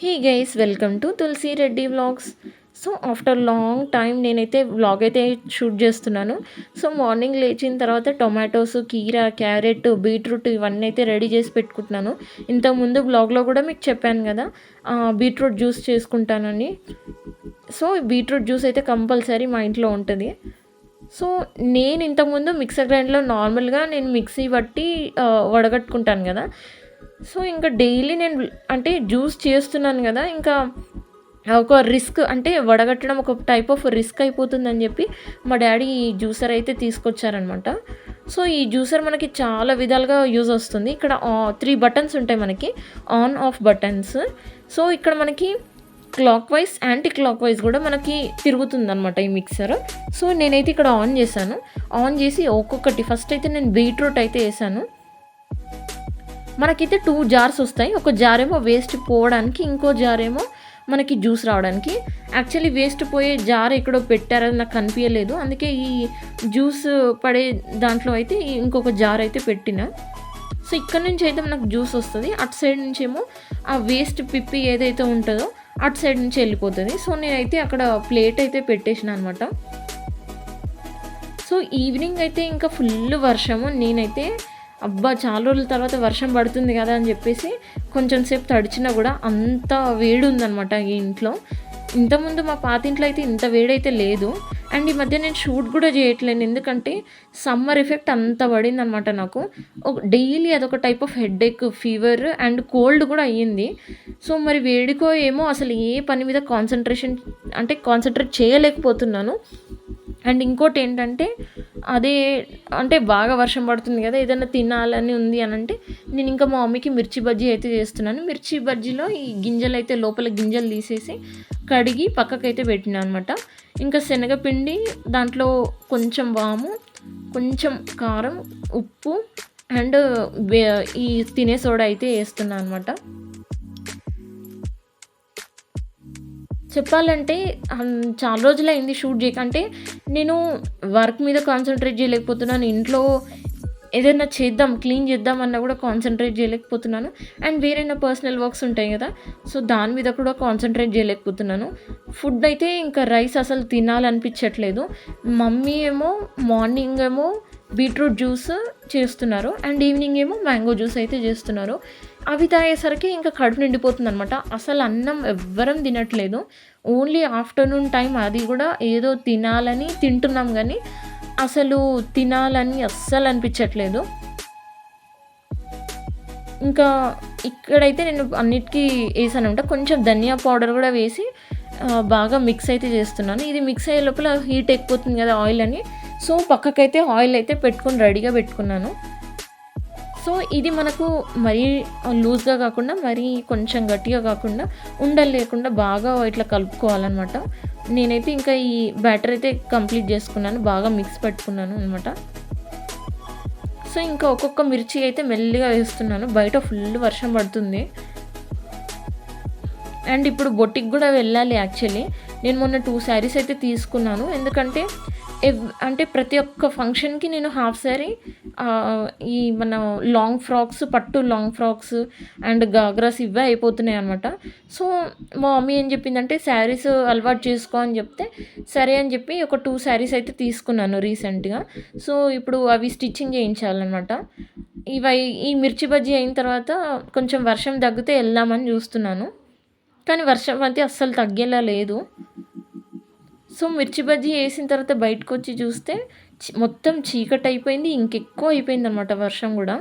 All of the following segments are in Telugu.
Hey guys, welcome to Tulasi Reddy vlogs. So after long time నేనైతే వ్లాగ్ అయితే షూట్ చేస్తున్నాను. సో మార్నింగ్ లేచిన తర్వాత టొమాటోస్, కీరా, క్యారెట్, బీట్రూట్ ఇవన్నీ అయితే రెడీ చేసి పెట్టుకుంటున్నాను. ఇంతకుముందు వ్లాగ్లో కూడా మీకు చెప్పాను కదా, బీట్రూట్ జ్యూస్ చేసుకుంటానని. సో బీట్రూట్ జ్యూస్ అయితే కంపల్సరీ మా ఇంట్లో ఉంటుంది. సో నేను ఇంతకుముందు మిక్సర్ గ్రైండర్లో నార్మల్గా నేను మిక్సీ బట్టి వడగట్టుకుంటాను కదా. సో ఇంకా డైలీ నేను అంటే జ్యూస్ చేస్తున్నాను కదా, ఇంకా ఒక రిస్క్ అంటే వడగట్టడం ఒక టైప్ ఆఫ్ రిస్క్ అయిపోతుందని చెప్పి మా డాడీ ఈ జ్యూసర్ అయితే తీసుకొచ్చారనమాట. సో ఈ జ్యూసర్ మనకి చాలా విధాలుగా యూజ్ వస్తుంది. ఇక్కడ 3 బటన్స్ ఉంటాయి మనకి, ఆన్ ఆఫ్ బటన్స్. సో ఇక్కడ మనకి clock wise, anti clock wise కూడా మనకి తిరుగుతుందనమాట ఈ మిక్సర్. సో నేనైతే ఇక్కడ ఆన్ చేశాను. ఆన్ చేసి ఒక్కొక్కటి ఫస్ట్ అయితే నేను బీట్రూట్ అయితే వేసాను. మనకైతే 2 జార్స్ వస్తాయి. ఒక జార్ ఏమో వేస్ట్ పోవడానికి, ఇంకో జార్ ఏమో మనకి జ్యూస్ రావడానికి. యాక్చువల్లీ వేస్ట్ పోయే జార్ ఎక్కడో పెట్టారని నాకు కనిపించలేదు, అందుకే ఈ జ్యూస్ పడే దాంట్లో అయితే ఇంకొక జార్ అయితే పెట్టిన. సో ఇక్కడ నుంచి అయితే మనకు జ్యూస్ వస్తుంది, అటు సైడ్ నుంచి ఏమో ఆ వేస్ట్ పిప్పి ఏదైతే ఉంటుందో అటు సైడ్ నుంచి వెళ్ళిపోతుంది. సో నేనైతే అక్కడ ప్లేట్ అయితే పెట్టేసిన అనమాట. సో ఈవినింగ్ అయితే ఇంకా ఫుల్ వర్షము. నేనైతే అబ్బా చాలా రోజుల తర్వాత వర్షం పడుతుంది కదా అని చెప్పేసి కొంచెం సేపు తడిచినా కూడా అంత వేడి ఉందనమాట ఈ ఇంట్లో. ఇంతకుముందు మా పాతింట్లో అయితే ఇంత వేడైతే లేదు. అండ్ ఈ మధ్య నేను షూట్ కూడా చేయట్లేను, ఎందుకంటే సమ్మర్ ఎఫెక్ట్ అంత పడింది అనమాట నాకు. డైలీ అదొక type of headache, fever and cold కూడా అయ్యింది. సో మరి వేడికో ఏమో అసలు ఏ పని మీద కాన్సన్ట్రేట్ చేయలేకపోతున్నాను. అండ్ ఇంకోటి ఏంటంటే, అదే అంటే బాగా వర్షం పడుతుంది కదా, ఏదైనా తినాలని ఉంది అని అంటే నేను ఇంకా మా మమ్మీకి మిర్చి బజ్జీ అయితే చేస్తున్నాను. మిర్చి బజ్జీలో ఈ గింజలు అయితే లోపల గింజలు తీసేసి కడిగి పక్కకైతే పెట్టినా అనమాట. ఇంకా శనగపిండి, దాంట్లో కొంచెం వాము, కొంచెం కారం, ఉప్పు అండ్ ఈ తినే సోడా అయితే వేస్తున్నా అనమాట. చెప్పాలంటే చాలా రోజులైంది షూట్ చేయక. అంటే నేను వర్క్ మీద కాన్సన్ట్రేట్ చేయలేకపోతున్నాను. ఇంట్లో ఏదైనా చేద్దాం, క్లీన్ చేద్దాం అన్నా కూడా కాన్సన్ట్రేట్ చేయలేకపోతున్నాను. అండ్ వేరే నా పర్సనల్ వర్క్స్ ఉంటాయి కదా, సో దాని మీద కూడా కాన్సన్ట్రేట్ చేయలేకపోతున్నాను. ఫుడ్ అయితే ఇంకా రైస్ అసలు తినాలనిపించట్లేదు. మమ్మీ ఏమో మార్నింగ్ ఏమో బీట్రూట్ జ్యూస్ చేస్తున్నారు అండ్ ఈవినింగ్ ఏమో మ్యాంగో జ్యూస్ అయితే చేస్తున్నారు. అవి తాగేసరికి ఇంకా కడుపు నిండిపోతుంది అనమాట. అసలు అన్నం ఎవ్వరం తినట్లేదు. ఓన్లీ ఆఫ్టర్నూన్ టైం, అది కూడా ఏదో తినాలని తింటున్నాం కానీ అసలు తినాలని అస్సలు అనిపించట్లేదు. ఇంకా ఇక్కడైతే నేను అన్నిటికీ వేసానంట, కొంచెం ధనియా పౌడర్ కూడా వేసి బాగా మిక్స్ అయితే చేస్తున్నాను. ఇది మిక్స్ అయ్యే లోపల హీట్ ఎక్కిపోతుంది కదా ఆయిల్ అని, సో పక్కకైతే ఆయిల్ అయితే పెట్టుకొని రెడీగా పెట్టుకున్నాను. సో ఇది మనకు మరీ లూజ్గా కాకుండా, మరీ కొంచెం గట్టిగా కాకుండా, ఉండలు లేకుండా బాగా ఇట్లా కలుపుకోవాలన్నమాట. నేనైతే ఇంకా ఈ బ్యాటర్ అయితే కంప్లీట్ చేసుకున్నాను, బాగా మిక్స్ పెట్టుకున్నాను అనమాట. సో ఇంకా ఒక్కొక్క మిర్చి అయితే మెల్లిగా వేస్తున్నాను. బయట ఫుల్ వర్షం పడుతుంది. అండ్ ఇప్పుడు బొట్టికి కూడా వెళ్ళాలి. యాక్చువల్లీ నేను మొన్న 2 శారీస్ అయితే తీసుకున్నాను, ఎందుకంటే అంటే ప్రతి ఒక్క ఫంక్షన్కి నేను హాఫ్ శారీ, ఈ మన లాంగ్ ఫ్రాక్స్, పట్టు లాంగ్ ఫ్రాక్స్ అండ్ గాగ్రాస్ ఇవే అయిపోతున్నాయి అనమాట. సో మా మమ్మీ ఏం చెప్పిందంటే శారీస్ అలవాటు చేసుకో అని చెప్తే సరే అని చెప్పి ఒక 2 శారీస్ అయితే తీసుకున్నాను రీసెంట్గా. సో ఇప్పుడు అవి స్టిచ్చింగ్ చేయించాలన్నమాట. ఈ మిర్చి బజ్జీ అయిన తర్వాత కొంచెం వర్షం తగ్గితే వెళ్దామని చూస్తున్నాను, కానీ వర్షం అయితే అస్సలు తగ్గేలా లేదు. సో మిర్చి బజ్జీ వేసిన తర్వాత బయటకు వచ్చి చూస్తే మొత్తం చీకటి అయిపోయింది, ఇంకెక్కువ అయిపోయింది అనమాట వర్షం కూడా.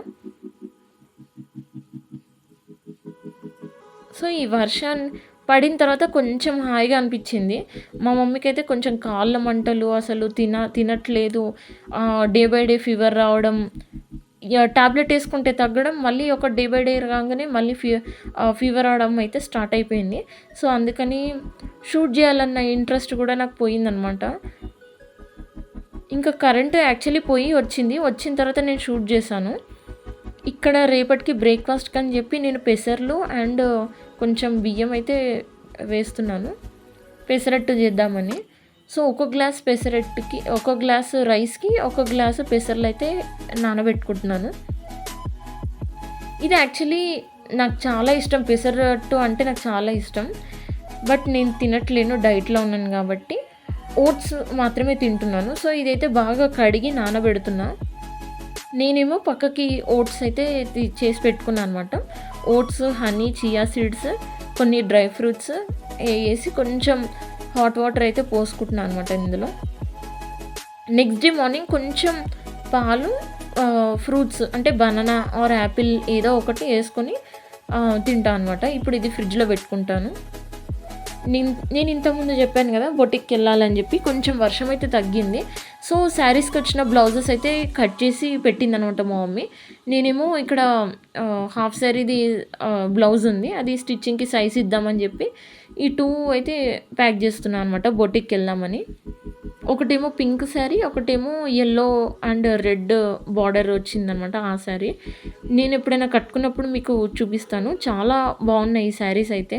సో ఈ వర్షం పడిన తర్వాత కొంచెం హాయిగా అనిపించింది. మా మమ్మీకి అయితే కొంచెం కాళ్ళ మంటలు, అసలు తినట్లేదు, డే బై డే ఫీవర్ రావడం, టాబ్లెట్ వేసుకుంటే తగ్గడం, మళ్ళీ ఒక డే బై డే రాగానే మళ్ళీ ఫీవర్ రావడం అయితే స్టార్ట్ అయిపోయింది. సో అందుకని షూట్ చేయాలన్న ఇంట్రెస్ట్ కూడా నాకు పోయిందనమాట. ఇంకా కరెంట్ యాక్చువల్లీ వచ్చిన తర్వాత నేను షూట్ చేశాను. ఇక్కడ రేపటికి బ్రేక్ఫాస్ట్కి అని చెప్పి నేను పెసర్లు అండ్ కొంచెం బియ్యం అయితే వేస్తున్నాను, పెసరట్టు చేద్దామని. సో ఒక గ్లాస్ పెసరట్టుకి, ఒక గ్లాసు రైస్కి ఒక గ్లాసు పెసర్లు అయితే నానబెట్టుకుంటున్నాను. ఇది యాక్చువల్లీ నాకు చాలా ఇష్టం. పెసరట్టు అంటే నాకు చాలా ఇష్టం. బట్ నేను తినట్లేను. డైట్‌లో ఉన్నాను గాబట్టి ఓట్స్ మాత్రమే తింటున్నాను. సో, ఇదైతే బాగా కడిగి నానబెడుతున్నా. నేనేమో పక్కకి ఓట్స్ అయితే చేసి పెట్టుకున్నా అనమాట. ఓట్స్, హనీ, చియా సీడ్స్, కొన్ని డ్రై ఫ్రూట్స్ ఏసి కొంచెం హాట్ వాటర్ అయితే పోసుకుంటున్నా అనమాట ఇందులో. నెక్స్ట్ డే మార్నింగ్ కొంచెం పాలు, ఫ్రూట్స్ అంటే బనానా ఆర్ యాపిల్ ఏదో ఒకటి ఏసుకొని తింటా అనమాట. ఇప్పుడు ఇది ఫ్రిడ్జ్‌లో పెట్టుకుంటాను. నేను ఇంతకుముందు చెప్పాను కదా! బొటిక్‌కెళ్ళాలని చెప్పి. కొంచెం వర్షం అయితే తగ్గింది. సో, శారీస్‌కొచ్చిన బ్లౌజెస్ అయితే కట్ చేసి పెట్టిందనమాట మా మమ్మీ. నేనేమో ఇక్కడ హాఫ్ శారీది బ్లౌజ్ ఉంది. అది స్టిచ్చింగ్‌కి సైజ్ ఇద్దామని చెప్పి ఈ 2 అయితే ప్యాక్ చేస్తున్నా అనమాట బొటిక్‌కెళ్దామని. ఒకటేమో పింక్ శారీ, ఒకటేమో యెల్లో అండ్ రెడ్ బార్డర్ వచ్చిందనమాట ఆ శారీ. నేను ఎప్పుడైనా కట్టుకున్నప్పుడు మీకు చూపిస్తాను. చాలా బాగున్నాయి ఈ శారీస్ అయితే.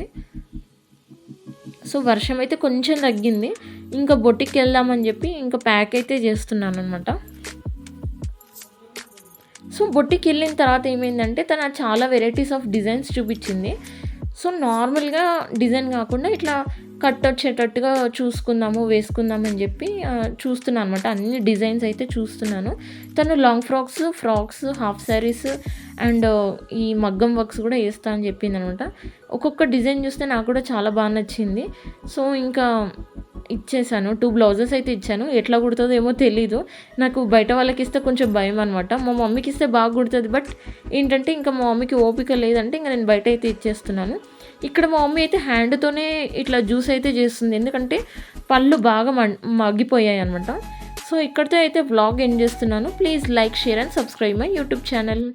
సో, వర్షం అయితే కొంచెం తగ్గింది. ఇంకా బొటిక్‌కెళ్దామని చెప్పి ఇంకా ప్యాక్ అయితే చేస్తున్నాననమాట. సో, బొటిక్‌కెళ్ళిన తర్వాత ఏమైందంటే తను చాలా వెరైటీస్ ఆఫ్ డిజైన్స్ చూపించింది. సో, నార్మల్‌గా డిజైన్ కాకుండా ఇట్లా కట్ వచ్చేటట్టుగా చూసుకుందాము, వేసుకుందామని చెప్పి చూస్తున్నా అనమాట. అన్ని డిజైన్స్ అయితే చూస్తున్నాను. తను long frocks, half saris and ఈ మగ్గం వర్క్స్ కూడా ఏస్తా అని చెప్పిందనమాట. ఒక్కొక్క డిజైన్ చూస్తే నాకు కూడా చాలా బాగా నచ్చింది. సో, ఇంకా ఇచ్చేసాను. 2 బ్లౌజెస్ అయితే ఇచ్చాను. ఎట్లా కుడుతదో ఏమో తెలీదు. నాకు బయట వాళ్ళకిస్తే కొంచెం భయమనమాట. మా మమ్మీకిస్తే బాగా కుడుతది. బట్ ఏంటంటే ఇంకా మా మమ్మీకి ఓపిక లేదంటే ఇంక నేను బయట అయితే ఇచ్చేస్తున్నాను. ఇక్కడ మా మమ్మీ అయితే హ్యాండ్‌తోనే ఇట్లా జ్యూస్ అయితే చేస్తుంది. ఎందుకంటే పళ్ళు బాగా మగ్గిపోయాయనమాట. సో, ఇక్కడితో అయితే వ్లాగ్ ఎండ్ చేస్తున్నాను. Please like, share and subscribe my YouTube channel.